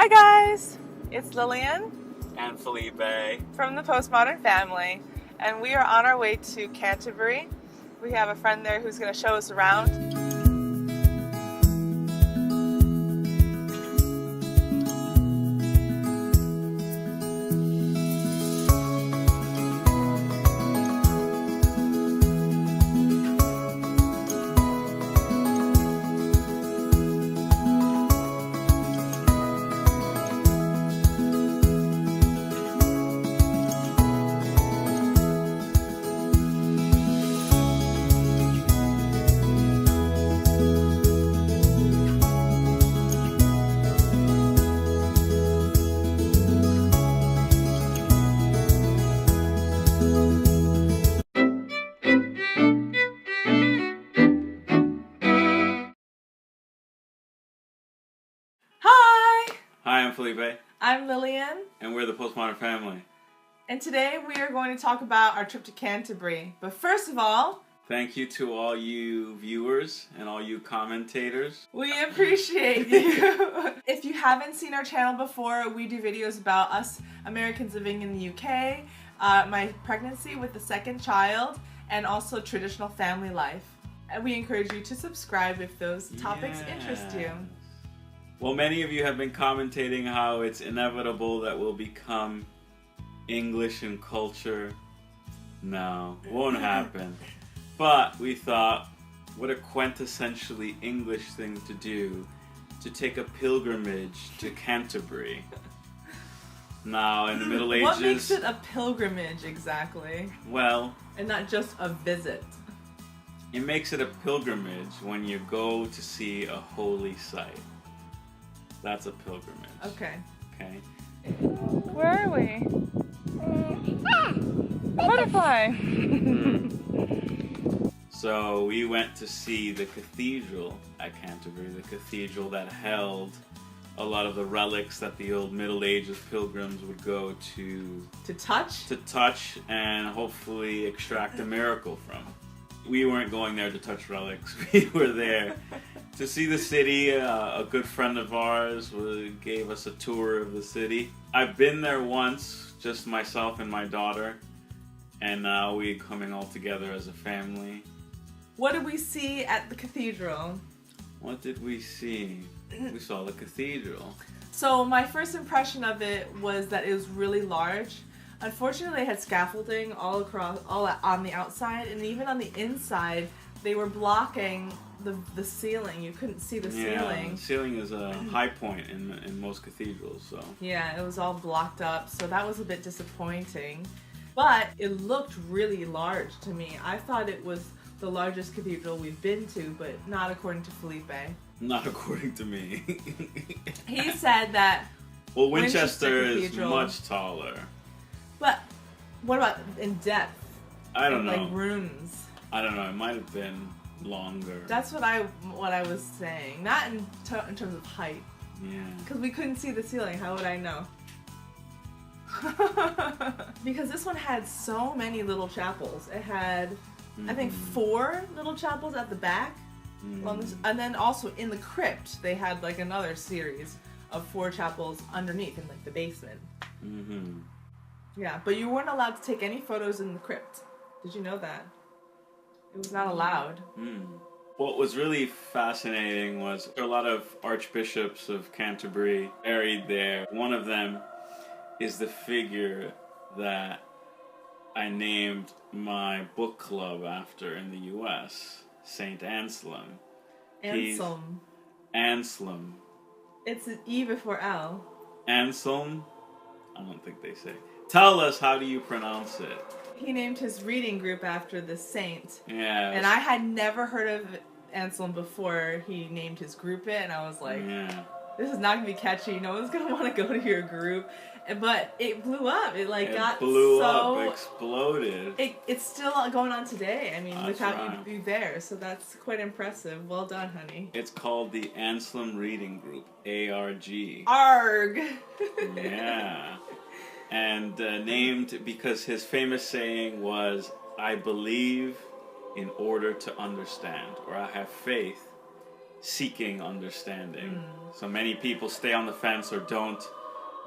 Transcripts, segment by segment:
Hi guys, it's Lillian and Felipe from the Postmodern family, and we are on our way to Canterbury. We have a friend there who's going to show us around. Hi! Hi, I'm Felipe. I'm Lillian. And we're the Postmodern family. And today we are going to talk about our trip to Canterbury. But first of all, thank you to all you viewers and all you commentators. We appreciate you. If you haven't seen our channel before, we do videos about us Americans living in the UK, my pregnancy with the second child, and also traditional family life. And we encourage you to subscribe if those topics interest you. Well, many of you have been commentating how it's inevitable that we'll become English in culture. No, won't happen. But we thought, what a quintessentially English thing to do, to take a pilgrimage to Canterbury. Now, in the Middle Ages... What makes it a pilgrimage, exactly? Well... And not just a visit. It makes it a pilgrimage when you go to see a holy site. That's a pilgrimage. Okay. Okay. Where are we? Butterfly! So we went to see the cathedral at Canterbury, the cathedral that held a lot of the relics that the old Middle Ages pilgrims would go to... To touch? To touch and hopefully extract a miracle from. We weren't going there to touch relics. We were there to see the city. A good friend of ours gave us a tour of the city. I've been there once, just myself and my daughter, and now we're coming all together as a family. What did we see at the cathedral? What did we see? We saw the cathedral. So my first impression of it was that it was really large. Unfortunately, they had scaffolding all on the outside, and even on the inside, they were blocking the ceiling. You couldn't see the ceiling. Yeah, the ceiling is a high point in most cathedrals, so. Yeah, it was all blocked up, so that was a bit disappointing. But it looked really large to me. I thought it was the largest cathedral we've been to, but not according to Felipe. Not according to me. He said that well, Winchester is much taller. But what about in depth? I don't know. Like rooms. I don't know. It might have been longer. That's what I was saying. Not in terms of height. Yeah. Because we couldn't see the ceiling. How would I know? Because this one had so many little chapels. It had, I think, 4 little chapels at the back. And then also in the crypt, they had like another series of 4 chapels underneath in like the basement. Mm-hmm. Yeah, but you weren't allowed to take any photos in the crypt. Did you know that? It was not allowed. What was really fascinating was a lot of archbishops of Canterbury buried there. One of them is the figure that I named my book club after in the U.S., Saint Anselm. Anselm. Anselm. It's an E before L. Anselm? I don't think they say. Tell us, how do you pronounce it? He named his reading group after the saint. Yeah. And I had never heard of Anselm before he named his group it, and I was like, this is not going to be catchy. No one's going to want to go to your group. But it blew up. It blew up, exploded. It's still going on today. I mean, That's without right. you there. So that's quite impressive. Well done, honey. It's called the Anselm Reading Group, ARG. ARG! Yeah. And named because his famous saying was, I believe in order to understand, or I have faith seeking understanding. So many people stay on the fence or don't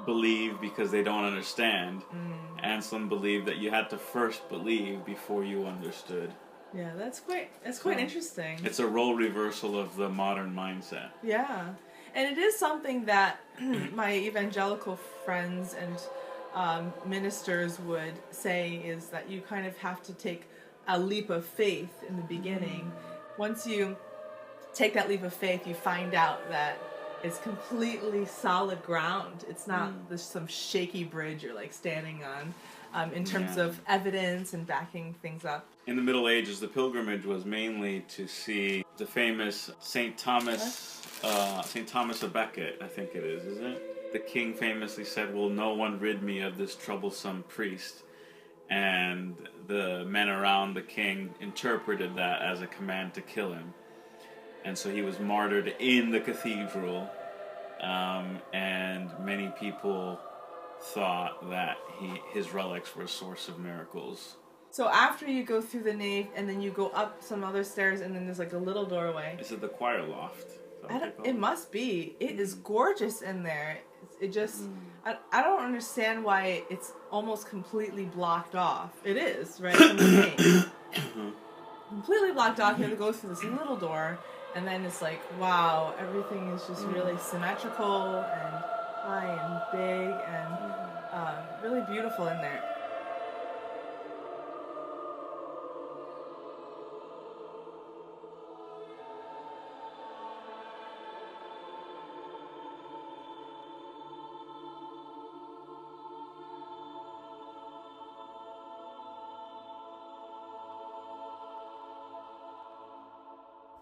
believe because they don't understand. And some believe that you had to first believe before you understood. Yeah, that's quite interesting. It's a role reversal of the modern mindset. Yeah. And it is something that my evangelical friends and ministers would say, is that you kind of have to take a leap of faith in the beginning. Once you take that leap of faith, you find out that it's completely solid ground. It's not some shaky bridge you're like standing on in terms of evidence and backing things up. In the Middle Ages, the pilgrimage was mainly to see the famous St. Thomas of Becket, I think it is, isn't it? The king famously said, "Will no one rid me of this troublesome priest?" And the men around the king interpreted that as a command to kill him. And so he was martyred in the cathedral, and many people thought that his relics were a source of miracles. So after you go through the nave, and then you go up some other stairs, and then there's like a little doorway. Is it the choir loft? It must be. It is gorgeous in there. It just, I don't understand why it's almost completely blocked off. It is, right, from the nave. Completely blocked off. You have to go through this little door, and then it's like, wow, everything is just really symmetrical and high and big and really beautiful in there.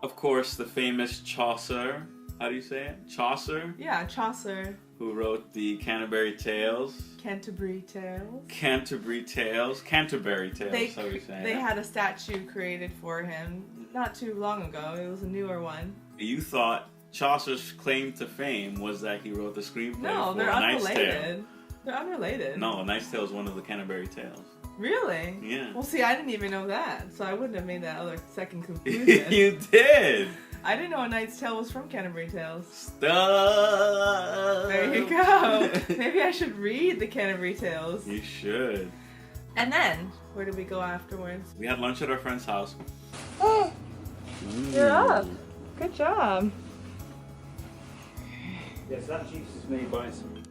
Of course, the famous Chaucer. How do you say it? Chaucer? Yeah, Chaucer. Who wrote the Canterbury Tales. Canterbury Tales. Canterbury Tales. Canterbury Tales, how are you saying They had a statue created for him not too long ago. It was a newer one. You thought Chaucer's claim to fame was that he wrote the screenplay No, for they're A Knight's Tale. unrelated. They're unrelated. No, A Knight's Tale is one of the Canterbury Tales. Really? Yeah. Well, see, I didn't even know that, so I wouldn't have made that other second conclusion. You did! I didn't know A Knight's Tale was from Canterbury Tales. Stop! There you go. Maybe I should read the Canterbury Tales. You should. And then, where did we go afterwards? We had lunch at our friend's house. You're up. Good job. Yes, that juice is made by some.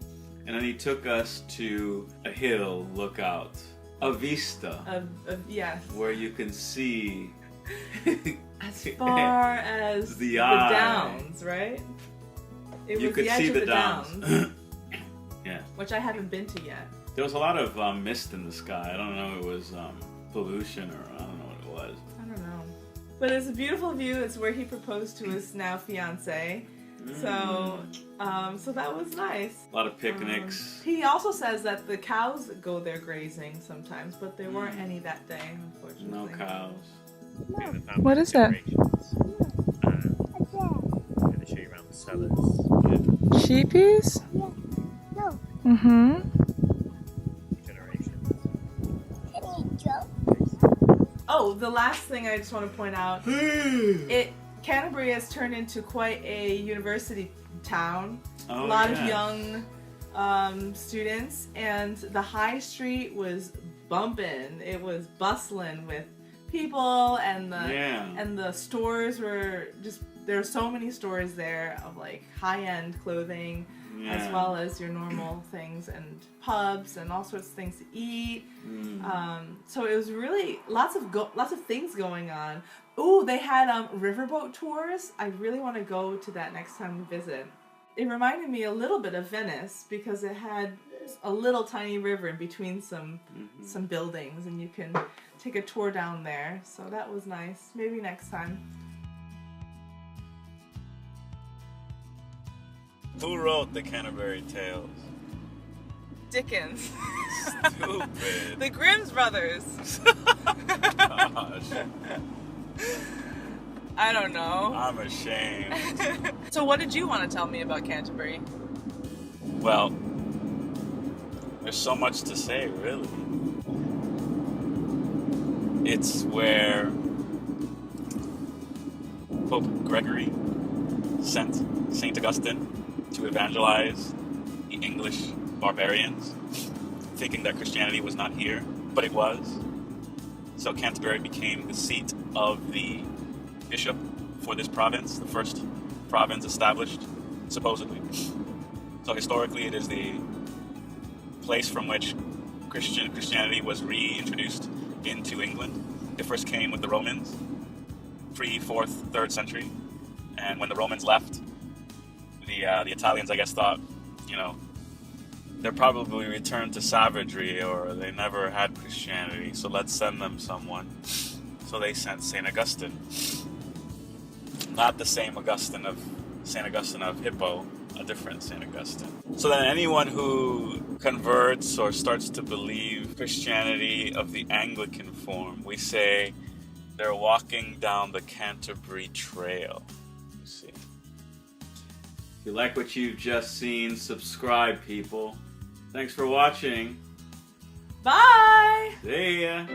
And then he took us to a hill lookout. A vista. Yes. Where you can see as far as the downs, right? It you was could the edge see of the downs. Yeah. Which I haven't been to yet. There was a lot of mist in the sky. I don't know if it was pollution or I don't know what it was. I don't know. But it's a beautiful view. It's where he proposed to his now fiance. So that was nice. A lot of picnics. He also says that the cows go there graving sometimes, but there weren't any that day, unfortunately. No cows. What is that? I'm going to show you around the cellars. Sheepies? Yeah. No. Mm-hmm. Generations. Oh, the last thing I just want to point out, Canterbury has turned into quite a university town. Oh, a lot of young students, and the high street was bumping. It was bustling with people, and the stores were just, there are so many stores there of like high-end clothing, as well as your normal things, and pubs and all sorts of things to eat. So it was really lots of things going on. Ooh, they had riverboat tours. I really want to go to that next time we visit. It reminded me a little bit of Venice because it had a little tiny river in between some buildings, and you can take a tour down there. So that was nice. Maybe next time. Who wrote the Canterbury Tales? Dickens. Stupid. The Grimm's brothers. Gosh. I don't know. I'm ashamed. So what did you want to tell me about Canterbury? Well, there's so much to say, really. It's where Pope Gregory sent St. Augustine to evangelize the English barbarians, thinking that Christianity was not here, but it was. So Canterbury became the seat of the bishop for this province, the first province established, supposedly. So historically, it is the place from which Christianity was reintroduced into England. It first came with the Romans, 3rd, 4th, 3rd century. And when the Romans left, the Italians, I guess, thought, they're probably returned to savagery, or they never had Christianity, so let's send them someone. So they sent St. Augustine. Not the same St. Augustine of Hippo, a different St. Augustine. So then anyone who converts or starts to believe Christianity of the Anglican form, we say they're walking down the Canterbury Trail. You see. If you like what you've just seen, subscribe, people. Thanks for watching. Bye! See ya!